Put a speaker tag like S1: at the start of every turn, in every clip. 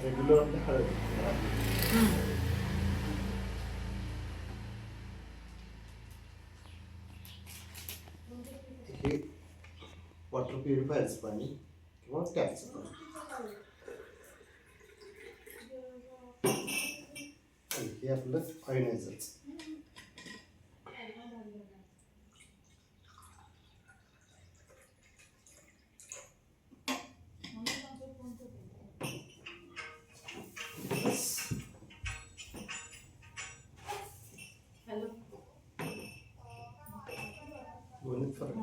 S1: Regular आपली हळद हे वॉटर प्युरिफायरचं पाणी किंवा टॅपचं पाणी आणि हे आपलं आयोनायझरचं. दोन्हीत फरक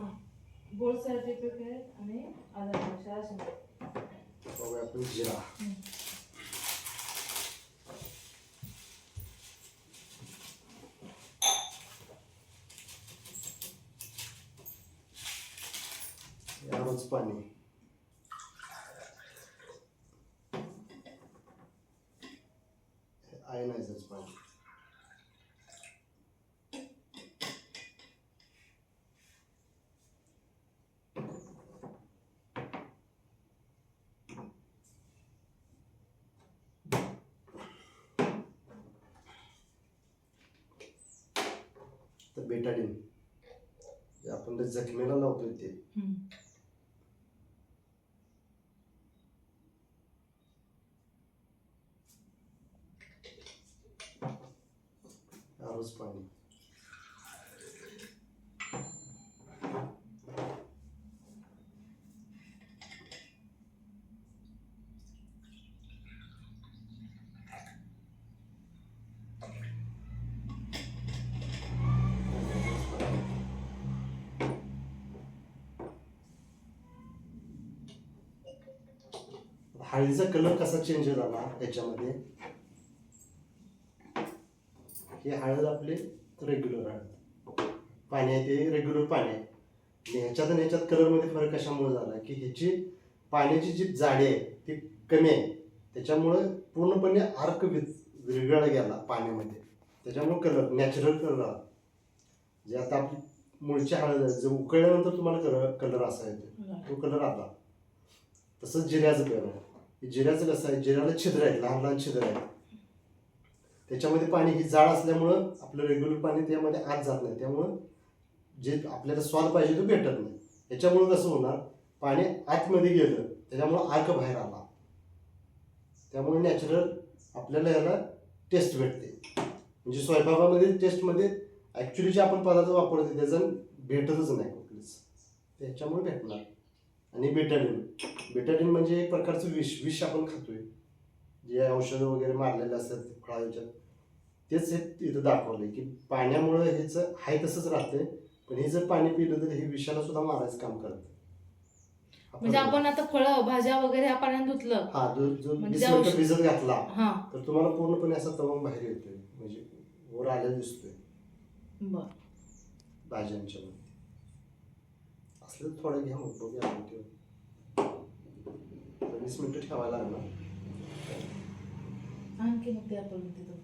S2: गोल्ड सर्टिफिकेट आणि आधार
S1: बघूया आपण जिरा. यावरच पाणी आयोनायझरचं पाणी. तर बेटाडीन जे आपण ते जखमेला लावतोय ते यावरच पाणी. हळदीचा कलर कसा चेंज झाला याच्यामध्ये. ही हळद आपली रेग्युलर हळद पाणी आहे, ते रेग्युलर पाणी आहे. आणि ह्याच्यात आणि ह्याच्यात कलरमध्ये फरक कशामुळे झाला की ह्याची पाण्याची जी जाडी आहे ती कमी आहे, त्याच्यामुळं पूर्णपणे अर्क विरघळला गेला पाण्यामध्ये, त्याच्यामुळे कलर नॅचरल कलर आला. जे आता आपली मुळची हळद आहे, जर उकळल्यानंतर तुम्हाला कलर असा येतो तो कलर आला. तसंच जिऱ्याचं कलर आहे. जिऱ्याचं कसं आहे, जिऱ्याला छिद्र आहेत, लहान लहान छिद्र आहेत, त्याच्यामध्ये पाणी ही जाड असल्यामुळं आपलं रेग्युलर पाणी त्यामध्ये आत जात नाही, त्यामुळं जे आपल्याला स्वाद पाहिजे तो भेटत नाही. याच्यामुळं कसं होणार, पाणी आतमध्ये गेलं त्याच्यामुळं अर्क बाहेर आला, त्यामुळे नॅचरल आपल्याला याला टेस्ट भेटते. म्हणजे स्वयंपाकामध्ये टेस्टमध्ये ॲक्च्युली जे आपण पदार्थ वापरतो त्याचं भेटतच नाही कुठलीच, त्याच्यामुळे भेटणार. आणि बेटाडीन म्हणजे एक प्रकारचं विष आपण खातोय, जे औषधं वगैरे मारलेले असतात फळाच्या, तेच हे इथं दाखवलंय की पाण्यामुळं ह्याचं हाय तसंच राहतंय, पण हे जर पाणी पिलं तर हे विषाला सुद्धा मारायचं काम करतं.
S2: म्हणजे आपण आता फळं भाज्या वगैरे ह्या पाण्यात धुतलं,
S1: हा, जो 20 मिनिटं भिजत घातला
S2: हा
S1: तर तुम्हाला पूर्णपणे असा तवंग बाहेर येतोय, म्हणजे वर आलेला दिसतोय भाज्यांच्या मध्ये. असलं थोडं घ्या मग बघूया आपण ते 20 मिनिटं ठेवायला लागणार.
S2: आणखी मग ते आपण तिथं